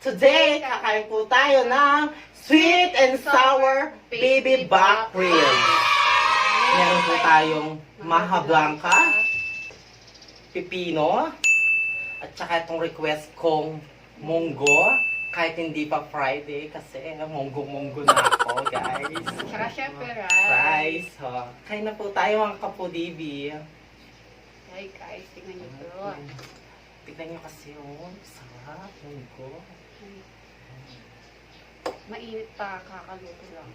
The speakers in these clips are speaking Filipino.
Today, kakain po tayo ng sweet and sour baby back ribs. Meron po tayong maha blanca, pipino, at saka itong request kong munggo. Kahit hindi pa Friday kasi munggo-munggo na ako, guys. Saka syempre, Rice, ha. Kain na po tayo mga kapudibi. Ay guys, tingnan niyo po. Tignan nyo kasi yun. Sarap, munggo. Mainit pa, kakaluto lang.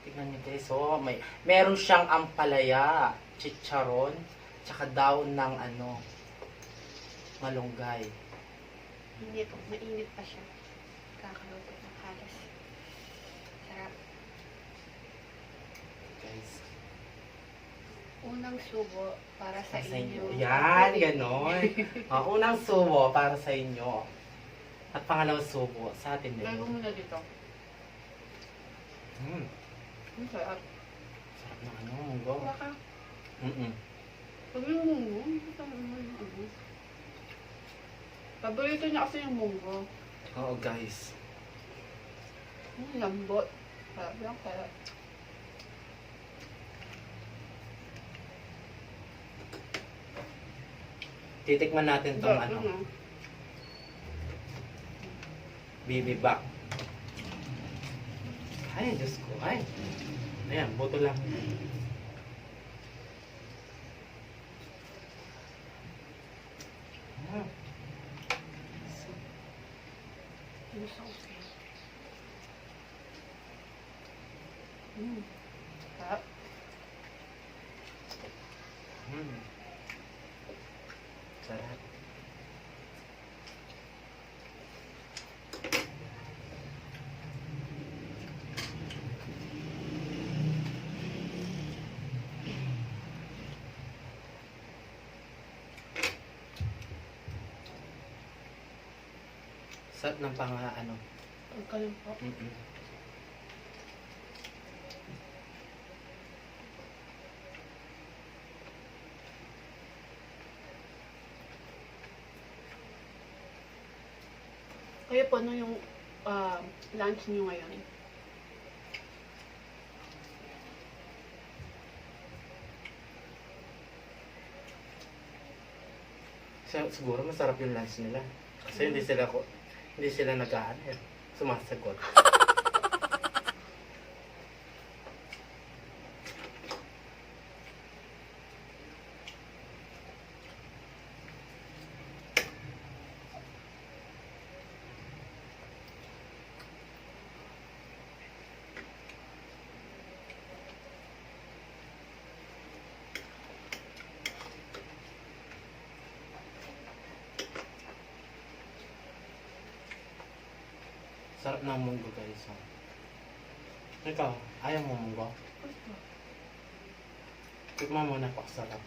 Tignan nyo guys, oh, meron siyang ampalaya, chicharon, tsaka daon ng malunggay. Hindi po, mainit pa siya. Kakaluto ng halos. Sarap. Guys, Unang subo para sa inyo. Yan, ganon. Unang subo para sa inyo. At pangalawang subo sa atin din. Lalo mo na dito. Ang sarap. Sarap ng munggo. Wala ka. Pag yung munggo, ito naman yung paborito niya kasi yung munggo. Oo guys. Yung lambot. Sarap lang, sarap. Titikman natin tong baby back. Ay, Diyos ko. Ay. Ayan, buto lang. Sarap. Sarap. Sarap ng Pagkalim po. Kaya po, ano yung lunch niyo ngayon? Siguro masarap yung lunch nila. Kasi hindi sila nag-aanit. Sumasagot. Sarap ng munggo guys. Ikaw, ayaw mo munggo? Tikman mo na sarap.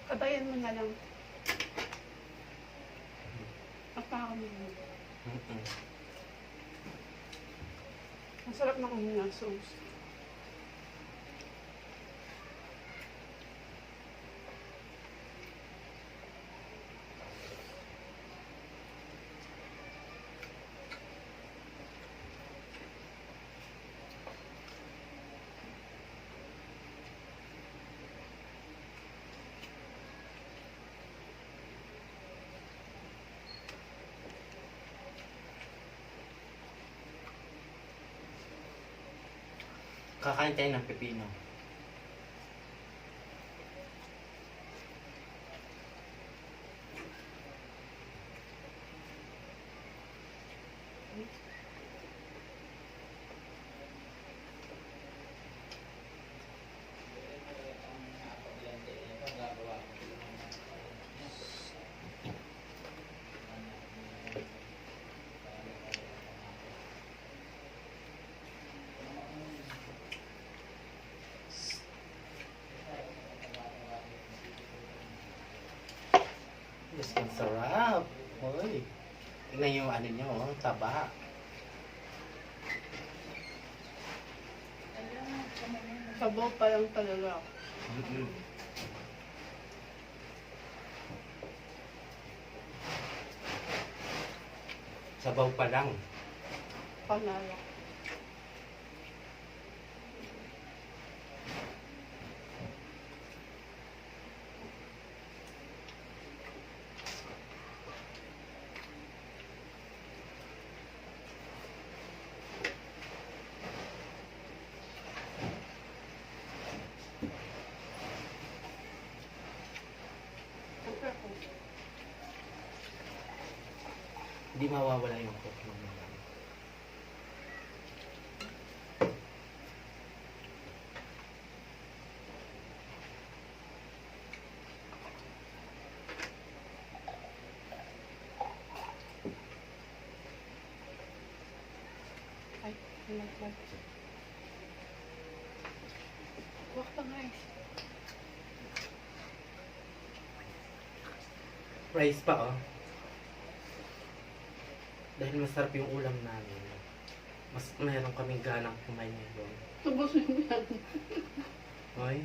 Kabayan mo na lang. Apaka mo mo. Ang sarap ng onion sauce. Kakain tayo ng pepino. Yes, ang sarap. Hoy. Tingnan yung nyo, taba. Sabaw pa lang talaga. Mm-mm. Sabaw pa lang. Panalo. Siyempre ako. Hindi mawawala yung cook mo. Ay, nalaglag. Huwag pa guys. Rice pa, oh. Dahil masarap yung ulam namin. Mas meron kaming ganang kumain ngayon. Tubusin mo yan. Hoy.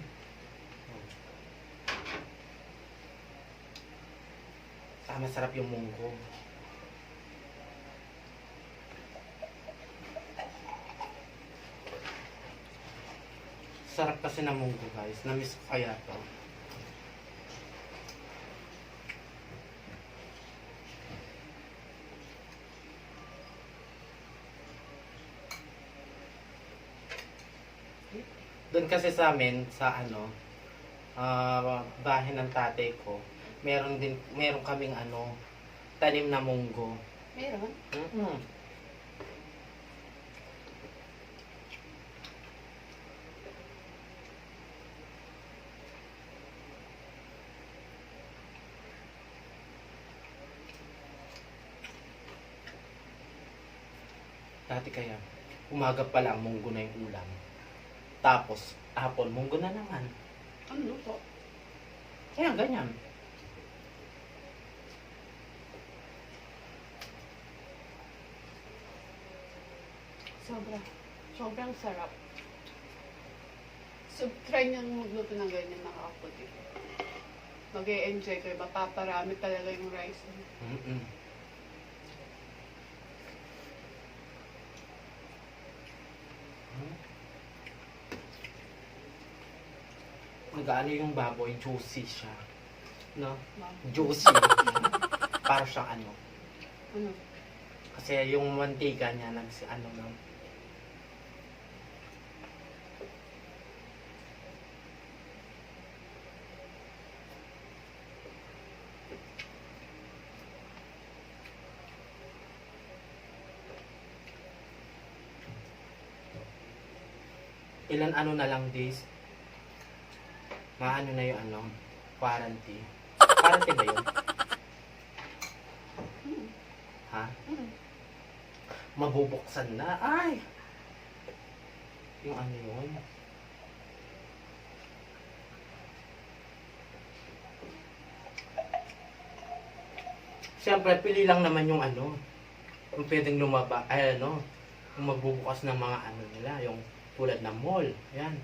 Masarap yung munggo. Sarap kasi ng munggo, guys. Namiss ko kaya to. Doon kasi sa amin, sa bahay ng tatay ko, meron kaming tanim na munggo. Meron? Mm-hmm. Dati kaya, umaga pa lang munggo na yung ulam. Tapos, hapon, munggo na naman. Ano luto? Kaya ganyan. Sobrang sarap. So, try niyang magluto ng ganyan nakakaputi. Mag-e-enjoy kayo. Mapaparami talaga yung rice. Mm-mm. Nag-ano yung baboy, juicy siya. No? Wow. Juicy. Para siyang Ano? Kasi yung mantika niya, no? Ilan na lang days? Maano na yung quarantine. Quarantine ba yun? Mm. Ha? Mm. Mabubuksan na. Ay! Yung yun? Siyempre, pili lang naman yung yung pwedeng yung magbubukas ng mga nila, yung tulad ng mall. Yan.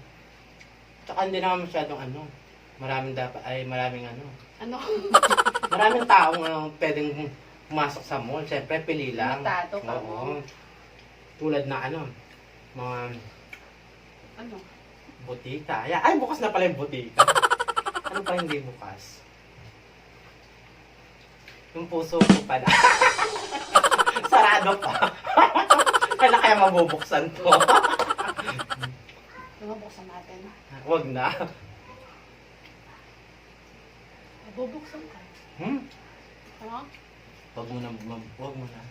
Tsaka hindi naman masyadong maraming Ano? maraming taong pwedeng pumasok sa mall. Siyempre, pili lang. Limitado ka Oo. mo. Tulad na mga Ano? butika. Ay, bukas na pala yung butika. Ano pa hindi bukas? Yung puso ko pala. Sarado pa. Kaya mabubuksan to. Bubuksan natin. Huwag na. Bubuksan ka. Ano? Huwag mo na.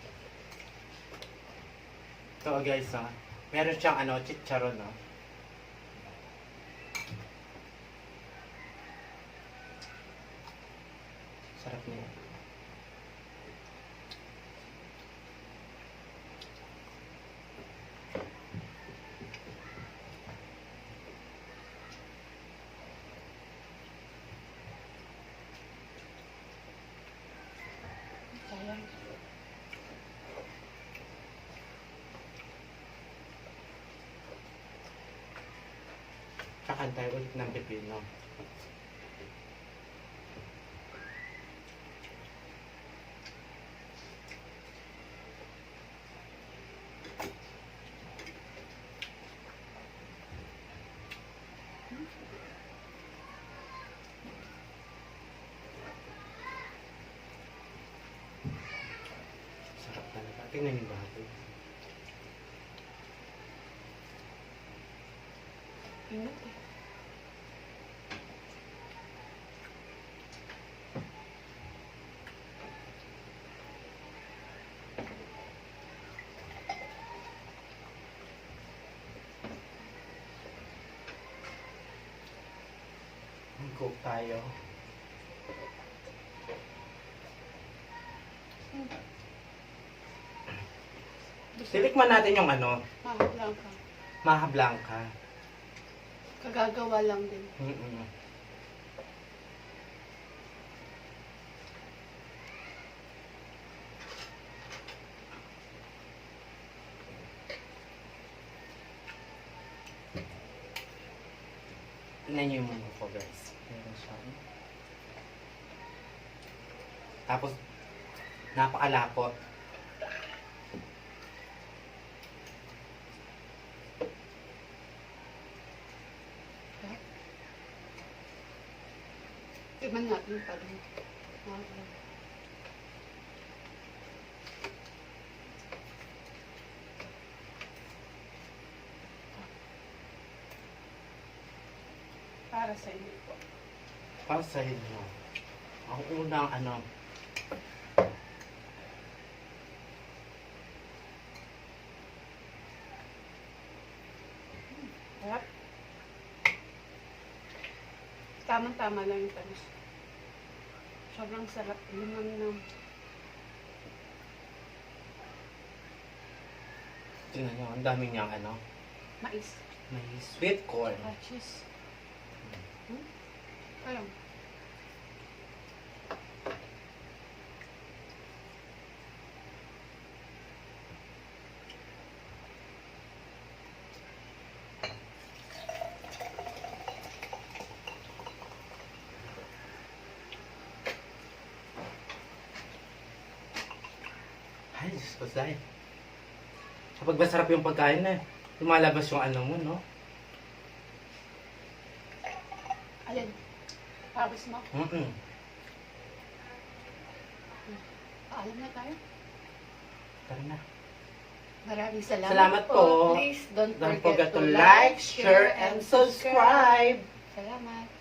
Ito guys, meron siyang chicharon, no? Sarap niya. Sayang. kumain tayo ulit ng pipino. Sarap talaga. Tingnan niyo baboy. Ingat eh. Cook tayo. Titikman natin yung ano, Mahal lang ka. Maha Blanca. Kagagawa lang din. Mm-mm. Tingnan niyo yung munggo ko, guys. Meron siya. Tapos, napakalapot. Tignan natin pa rin. Mahal lang. Para sa inyo po. Para sa inyo. Ang unang ano, Sarap. Tamang-tama lang yung tamis. Sobrang sarap. Limang. tingnan niyo, ang dami niyang ano, Mais. may sweet corn. Cheese. Ayun. Ay, Diyos ko, Zay. Kapag masarap yung pagkain na, lumalabas yung ano mo, no? Alin? Pawis mo? Mm-mm. Paalam na tayo. Tara na. Maraming salamat, Salamat po. Please don't Don't forget forget to like, share, and subscribe. Salamat.